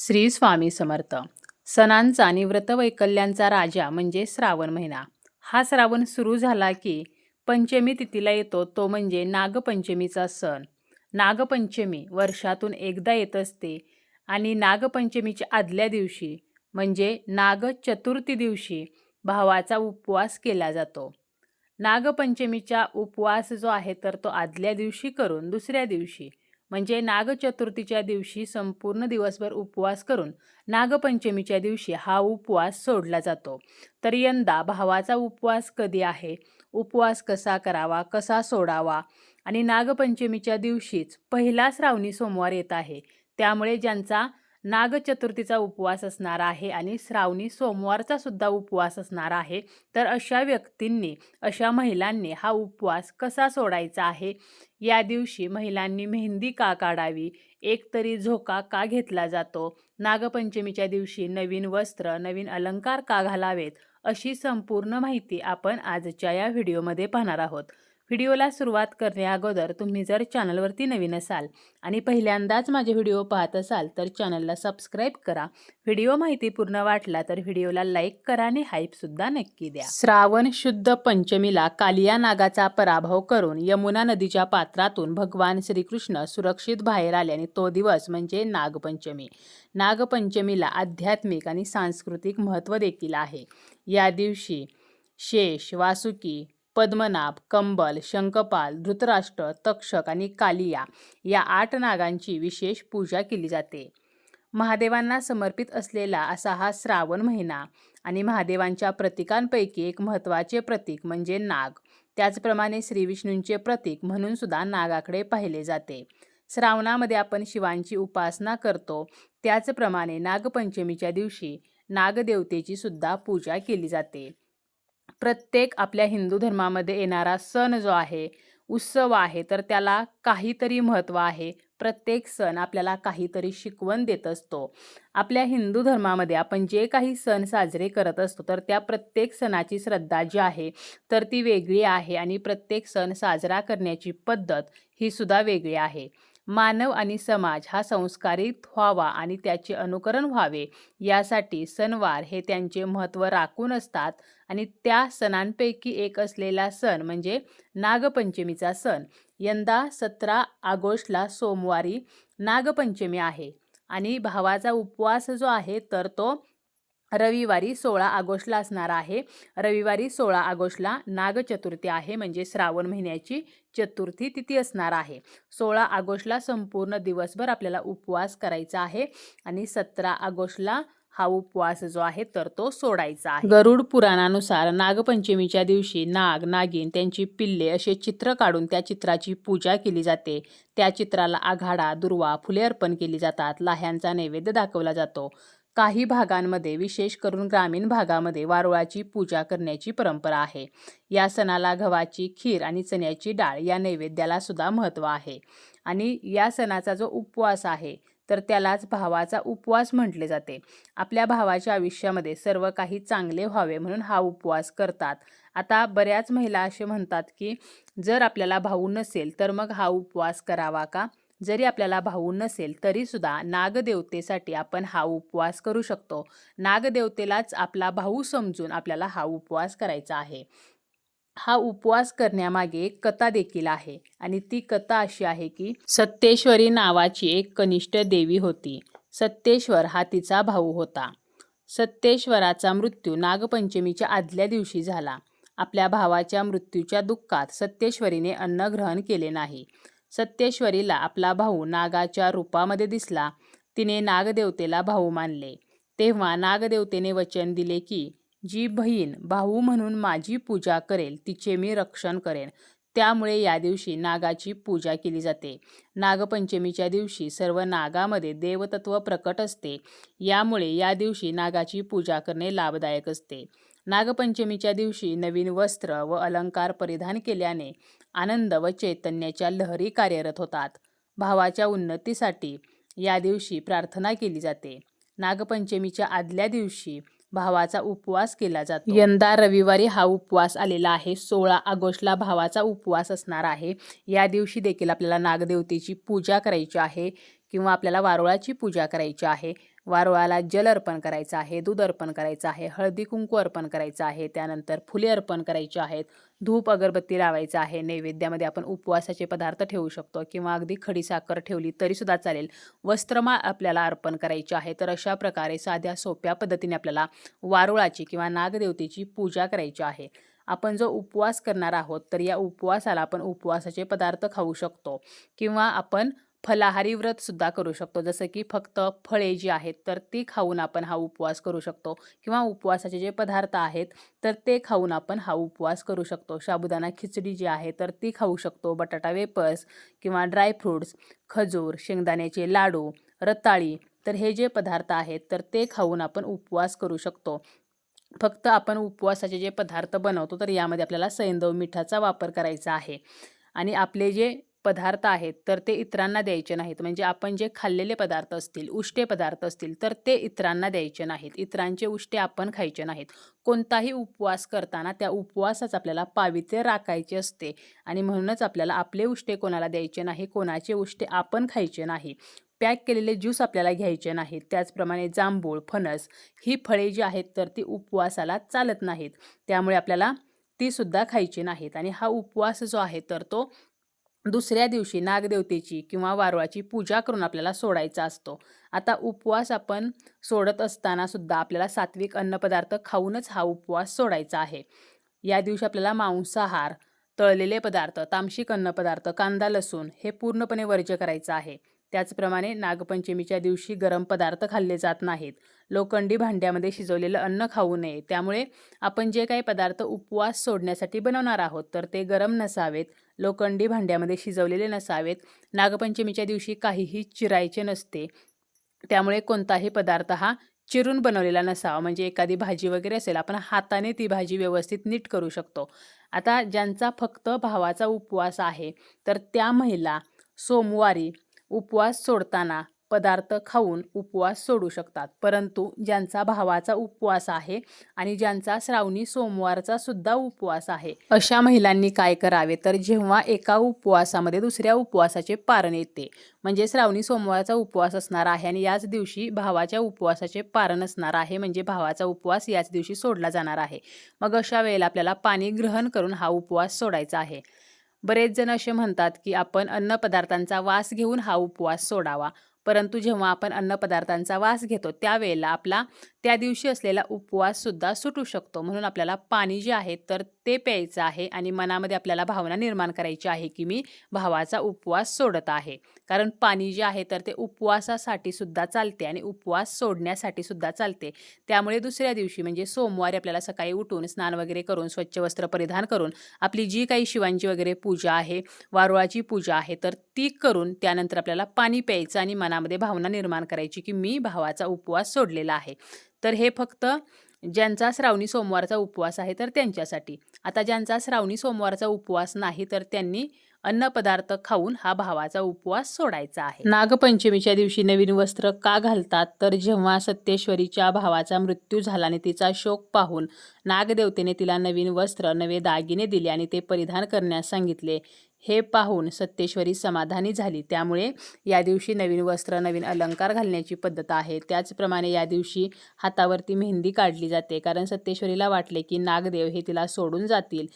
श्री स्वामी समर्थ. सणांचा आणि व्रतवैकल्यांचा राजा म्हणजे श्रावण महिना. हा श्रावण सुरू झाला की पंचमी तिथीला येतो, तो म्हणजे नागपंचमीचा सण. नागपंचमी वर्षातून एकदा येत असते आणि नागपंचमीच्या आदल्या दिवशी म्हणजे नागचतुर्थी दिवशी भावाचा उपवास केला जातो. नागपंचमीचा उपवास जो आहे तर तो आदल्या दिवशी करून दुसऱ्या दिवशी म्हणजे नागचतुर्थीच्या दिवशी संपूर्ण दिवसभर उपवास करून नागपंचमीच्या दिवशी हा उपवास सोडला जातो. तर यंदा भावाचा उपवास कधी आहे, उपवास कसा करावा, कसा सोडावा आणि नागपंचमीच्या दिवशीच पहिला श्रावणी सोमवार येत आहे. त्यामुळे ज्यांचा नागचतुर्थीचा उपवास असणार आहे आणि श्रावणी सोमवारचा सुद्धा उपवास असणार आहे, तर अशा व्यक्तींनी, अशा महिलांनी हा उपवास कसा सोडायचा आहे, या दिवशी महिलांनी मेहंदी का काढावी, एकतरी झोका का घेतला जातो, नागपंचमीच्या दिवशी नवीन वस्त्र, नवीन अलंकार का घालावेत, अशी संपूर्ण माहिती आपण आजच्या या व्हिडिओमध्ये पाहणार आहोत. व्हिडिओला सुरुवात करण्या अगोदर तुम्ही जर चॅनलवरती नवीन असाल आणि पहिल्यांदाच माझे व्हिडिओ पाहत असाल तर चॅनलला सबस्क्राईब करा. व्हिडिओ माहितीपूर्ण वाटला तर व्हिडिओला लाईक करा आणि हाईपसुद्धा नक्की द्या. श्रावण शुद्ध पंचमीला कालिया नागाचा पराभव करून यमुना नदीच्या पात्रातून भगवान श्रीकृष्ण सुरक्षित बाहेर आले आणि तो दिवस म्हणजे नागपंचमी. नागपंचमीला आध्यात्मिक आणि सांस्कृतिक महत्त्व देखील आहे. या दिवशी शेष, वासुकी, पद्मनाभ, कंबल, शंखपाल, धृतराष्ट्र, तक्षक आणि कालिया या 8 नागांची विशेष पूजा केली जाते. महादेवांना समर्पित असलेला असा हा श्रावण महिना आणि महादेवांच्या प्रतीकांपैकी एक महत्त्वाचे प्रतीक म्हणजे नाग. त्याचप्रमाणे श्रीविष्णूंचे प्रतीक म्हणून सुद्धा नागाकडे पाहिले जाते. श्रावणामध्ये आपण शिवांची उपासना करतो, त्याचप्रमाणे नागपंचमीच्या दिवशी नागदेवतेची सुद्धा पूजा केली जाते. प्रत्येक आपल्या हिंदू धर्मामध्ये येणारा सण जो आहे, उत्सव आहे, तर त्याला काहीतरी महत्त्व आहे. प्रत्येक सण आपल्याला काहीतरी शिकवण देत असतो. आपल्या हिंदू धर्मामध्ये आपण जे काही सण साजरे करत असतो तर त्या प्रत्येक सणाची श्रद्धा जी आहे तर ती वेगळी आहे आणि प्रत्येक सण साजरा करण्याची पद्धत ही सुद्धा वेगळी आहे. मानव आणि समाज हा संस्कारित व्हावा आणि त्याचे अनुकरण व्हावे यासाठी सणवार हे त्यांचे महत्त्व राखून असतात आणि त्या सणांपैकी एक असलेला सण म्हणजे नागपंचमीचा सण. यंदा 17 ऑगस्टला सोमवारी नागपंचमी आहे आणि भावाचा उपवास जो आहे तर तो रविवारी 16 ऑगस्टला असणार आहे. रविवारी 16 ऑगस्टला नागचतुर्थी आहे म्हणजे श्रावण महिन्याची चतुर्थी तिथी असणार आहे. 16 ऑगस्टला संपूर्ण दिवसभर आपल्याला उपवास करायचा आहे आणि 17 ऑगस्टला हा उपवास जो आहे तर तो सोडायचा आहे. गरुड पुराणानुसार नागपंचमीच्या दिवशी नाग, नागिन, त्यांची पिल्ले असे चित्र काढून त्या चित्राची पूजा केली जाते. त्या चित्राला आघाडा, दुर्वा, फुले अर्पण केली जातात. लाह्यांचा नैवेद्य दाखवला जातो. काही भागांमध्ये, विशेष करून ग्रामीण भागामध्ये, वारुळाची पूजा करण्याची परंपरा आहे. या सणाला गव्हाची खीर आणि चण्याची डाळ या नैवेद्याला सुद्धा महत्त्व आहे. आणि या सणाचा जो उपवास आहे तर त्यालाच भावाचा उपवास म्हटले जाते. आपल्या भावाच्या आयुष्यामध्ये सर्व काही चांगले व्हावे म्हणून हा उपवास करतात. आता बऱ्याच महिला असे म्हणतात की जर आपल्याला भाऊ नसेल तर मग हा उपवास करावा का? जरी आपल्याला भाऊ नसेल तरी सुद्धा नागदेवतेसाठी आपण हा उपवास करू शकतो. नागदेवतेलाच आपला भाऊ समजून आपल्याला हा उपवास करायचा आहे. हा उपवास करण्यामागे एक कथा देखील आहे आणि ती कथा अशी आहे की सत्तेश्वरी नावाची एक कनिष्ठ देवी होती. सत्तेश्वर हा तिचा भाऊ होता. सत्तेश्वराचा मृत्यू नागपंचमीच्या आदल्या दिवशी झाला. आपल्या भावाच्या मृत्यूच्या दुःखात सत्तेश्वरीने अन्न ग्रहण केले नाही. सत्तेश्वरीला आपला भाऊ नागाच्या रूपामध्ये दिसला. तिने नागदेवतेला भाऊ मानले. तेव्हा नागदेवतेने वचन दिले की जी बहीण भाऊ म्हणून माझी पूजा करेल तिचे मी रक्षण करेन. त्यामुळे या दिवशी नागाची पूजा केली जाते. नागपंचमीच्या दिवशी सर्व नागामध्ये देवतत्व प्रकट असते. यामुळे या दिवशी नागाची पूजा करणे लाभदायक असते. नागपंचमीच्या दिवशी नवीन वस्त्र व अलंकार परिधान केल्याने आनंद व चैतन्याच्या लहरी कार्यरत होतात. भावाच्या उन्नतीसाठी या दिवशी प्रार्थना केली जाते. नागपंचमीच्या आदल्या दिवशी भावाचा उपवास केला जातो. यंदा रविवारी हा उपवास आलेला आहे. 16 ऑगस्टला भावाचा उपवास असणार आहे. या दिवशी देखील आपल्याला नागदेवतेची पूजा करायची आहे किंवा आपल्याला वारुळाची पूजा करायची आहे. वारुळाला जल अर्पण करायचं आहे, दूध अर्पण करायचं आहे, हळदी कुंकू अर्पण करायचं आहे, त्यानंतर फुले अर्पण करायची आहेत, धूप अगरबत्ती लावायचं आहे. नैवेद्यामध्ये आपण उपवासाचे पदार्थ ठेवू शकतो किंवा अगदी खडीसाखर ठेवली तरीसुद्धा चालेल. वस्त्रमाळ आपल्याला अर्पण करायची आहे. तर अशा प्रकारे साध्या सोप्या पद्धतीने आपल्याला वारुळाची किंवा नागदेवतेची पूजा करायची आहे. आपण जो उपवास करणार आहोत तर या उपवासाला आपण उपवासाचे पदार्थ खाऊ शकतो किंवा आपण फलाहारी व्रत सुद्धा करू शकतो. जसं की फक्त फळे जी आहेत तर ती खाऊन आपण हा उपवास करू शकतो किंवा उपवासाचे जे पदार्थ आहेत तर ते खाऊन आपण हा उपवास करू शकतो. साबुदाणा खिचडी जी आहे तर ती खाऊ शकतो, बटाटा वेफर्स किंवा ड्रायफ्रूट्स, खजूर, शेंगदाण्याचे लाडू, रताळी, तर हे जे पदार्थ आहेत तर ते खाऊन आपण उपवास करू शकतो. फक्त आपण उपवासाचे जे पदार्थ बनवतो तर यामध्ये आपल्याला सैंधव मिठाचा वापर करायचा आहे आणि आपले जे पदार्थ आहेत तर ते इतरांना द्यायचे नाहीत. म्हणजे आपण जे खाल्लेले पदार्थ असतील, उष्टे पदार्थ असतील तर ते इतरांना द्यायचे नाहीत. इतरांचे उष्टे आपण खायचे नाहीत. कोणताही उपवास करताना त्या उपवासाच आपल्याला पावित्र्य राखायचे असते आणि म्हणूनच आपल्याला आपले उष्टे कोणाला द्यायचे नाही, कोणाचे उष्टे आपण खायचे नाही. पॅक केलेले ज्यूस आपल्याला घ्यायचे नाहीत. त्याचप्रमाणे जांभूळ, फणस ही फळे जी आहेत तर ती उपवासाला चालत नाहीत. त्यामुळे आपल्याला ती सुद्धा खायची नाहीत आणि हा उपवास जो आहे तर तो दुसऱ्या दिवशी नागदेवतेची किंवा वारुळाची पूजा करून आपल्याला सोडायचा असतो. आता उपवास आपण सोडत असताना सुद्धा आपल्याला सात्विक अन्नपदार्थ खाऊनच हा उपवास सोडायचा आहे. या दिवशी आपल्याला मांसाहार, तळलेले पदार्थ, तामसिक अन्नपदार्थ, कांदा, लसूण हे पूर्णपणे वर्ज्य करायचं आहे. त्याचप्रमाणे नागपंचमीच्या दिवशी गरम पदार्थ खाल्ले जात नाहीत. लोखंडी भांड्यामध्ये शिजवलेलं अन्न खाऊ नये. त्यामुळे आपण जे काही पदार्थ उपवास सोडण्यासाठी बनवणार आहोत तर ते गरम नसावेत, लोखंडी भांड्यामध्ये शिजवलेले नसावेत. नागपंचमीच्या दिवशी काहीही चिरायचे नसते. त्यामुळे कोणताही पदार्थ हा चिरून बनवलेला नसावा. म्हणजे एखादी भाजी वगैरे असेल आपण हाताने ती भाजी व्यवस्थित नीट करू शकतो. आता ज्यांचा फक्त भावाचा उपवास आहे तर त्या महिला सोमवारी उपवास सोडताना पदार्थ खाऊन उपवास सोडू शकतात. परंतु ज्यांचा भावाचा उपवास आहे आणि ज्यांचा श्रावणी सोमवारचा सुद्धा उपवास आहे अशा महिलांनी काय करावे तर जेव्हा एका उपवासामध्ये दुसऱ्या उपवासाचे पारण येते, म्हणजे श्रावणी सोमवारचा उपवास असणार आहे आणि याच दिवशी भावाच्या उपवासाचे पारण असणार आहे, म्हणजे भावाचा उपवास याच दिवशी सोडला जाणार आहे. मग अशा वेळेला आपल्याला पाणी ग्रहण करून हा उपवास सोडायचा आहे. बरेच जण असे म्हणतात की आपण अन्नपदार्थांचा वास घेऊन हा उपवास सोडावा. परंतु जेव्हा आपण अन्नपदार्थांचा वास घेतो त्यावेळेला आपला त्या दिवशी असलेला उपवास सुद्धा सुटू शकतो. म्हणून आपल्याला पाणी जे आहे तर ते प्यायचं आहे आणि मनामध्ये आपल्याला भावना निर्माण करायची आहे की मी भावाचा उपवास सोडत आहे. कारण पाणी जे आहे तर ते उपवासासाठी सुद्धा चालते आणि उपवास सोडण्यासाठी सुद्धा चालते. त्यामुळे दुसऱ्या दिवशी म्हणजे सोमवारी आपल्याला सकाळी उठून स्नान वगैरे करून स्वच्छ वस्त्र परिधान करून आपली जी काही शिवांची वगैरे पूजा आहे, वारुळाची पूजा आहे तर ती करून त्यानंतर आपल्याला पाणी प्यायचं आणि मनामध्ये भावना निर्माण करायची की मी भावाचा उपवास सोडलेला आहे. तर हे फक्त ज्यांचा श्रावणी सोमवारचा उपवास आहे तर त्यांच्यासाठी. आता ज्यांचा श्रावणी सोमवारचा उपवास नाही तर त्यांनी अन्नपदार्थ खाऊन हा भावाचा उपवास सोडायचा आहे. नागपंचमीच्या दिवशी नवीन वस्त्र का घालतात तर जेव्हा सत्येश्वरीच्या भावाचा मृत्यू झाला आणि तिचा शोक पाहून नागदेवतेने तिला नवीन वस्त्र, नवे दागिने दिले आणि ते परिधान करण्यास सांगितले. हे पाहून सत्येश्वरी समाधानी झाली. त्यामुळे या दिवशी नवीन वस्त्र, नवीन अलंकार घालण्याची पद्धत आहे. त्याचप्रमाणे या दिवशी हातावरती मेहंदी काढली जाते, कारण सत्येश्वरीला वाटले की नागदेव हे तिला सोडून जातील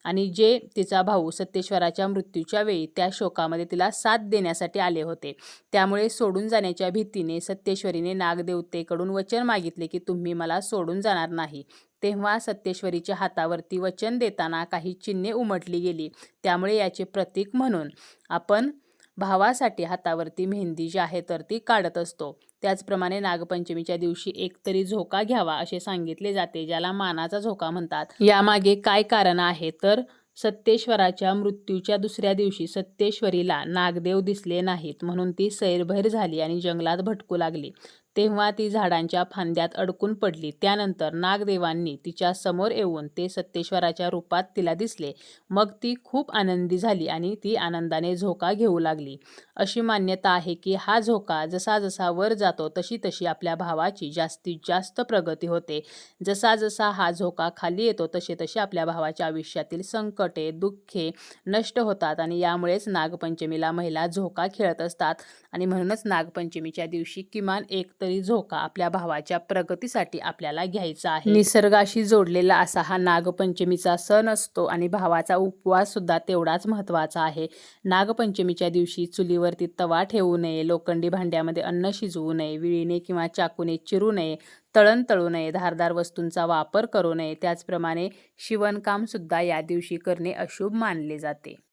आणि जे तिचा भाऊ सत्येश्वराच्या मृत्यूच्या वेळी त्या शोकामध्ये तिला साथ देण्यासाठी आले होते. त्यामुळे सोडून जाण्याच्या भीतीने सत्येश्वरीने नागदेवतेकडून वचन मागितले की तुम्ही मला सोडून जाणार नाही. तेव्हा सत्येश्वरीच्या हातावरती वचन देताना काही चिन्हे उमटली गेली. त्यामुळे याचे प्रतीक म्हणून आपण भावासाठी हातावरती मेहंदी जी आहे तर ती काढत असतो. त्याचप्रमाणे नागपंचमीच्या दिवशी एकतरी झोका घ्यावा असे सांगितले जाते, ज्याला मानाचा झोका म्हणतात. यामागे काय कारण आहे तर सत्येश्वराच्या मृत्यूच्या दुसऱ्या दिवशी सत्येश्वरीला नागदेव दिसले नाहीत, म्हणून ती सैरभैर झाली आणि जंगलात भटकू लागली. तेव्हा ती झाडांच्या फांद्यात अडकून पडली. त्यानंतर नागदेवांनी तिच्या समोर येऊन ते सत्येश्वराच्या रूपात तिला दिसले. मग ती खूप आनंदी झाली आणि ती आनंदाने झोका घेऊ लागली. अशी मान्यता आहे की हा झोका जसा जसा वर जातो तशी तशी आपल्या भावाची जास्तीत जास्त प्रगती होते. जसा जसा हा झोका खाली येतो तसे तसे आपल्या भावाच्या आयुष्यातील संकटे, दुःखे नष्ट होतात आणि यामुळेच नागपंचमीला महिला झोका खेळत असतात आणि म्हणूनच नागपंचमीच्या दिवशी किमान एक तरी झोका आपल्या भावाच्या प्रगतीसाठी आपल्याला घ्यायचा आहे. निसर्गाशी जोडलेला असा हा नागपंचमीचा सण असतो आणि भावाचा उपवास सुद्धा तेवढाच महत्त्वाचा आहे. नागपंचमीच्या दिवशी चुलीवरती तवा ठेवू नये, लोखंडी भांड्यामध्ये अन्न शिजवू नये, विळीने किंवा चाकूने चिरू नये, तळण तळू नये, धारदार वस्तूंचा वापर करू नये. त्याचप्रमाणे शिवणकाम सुद्धा या दिवशी करणे अशुभ मानले जाते.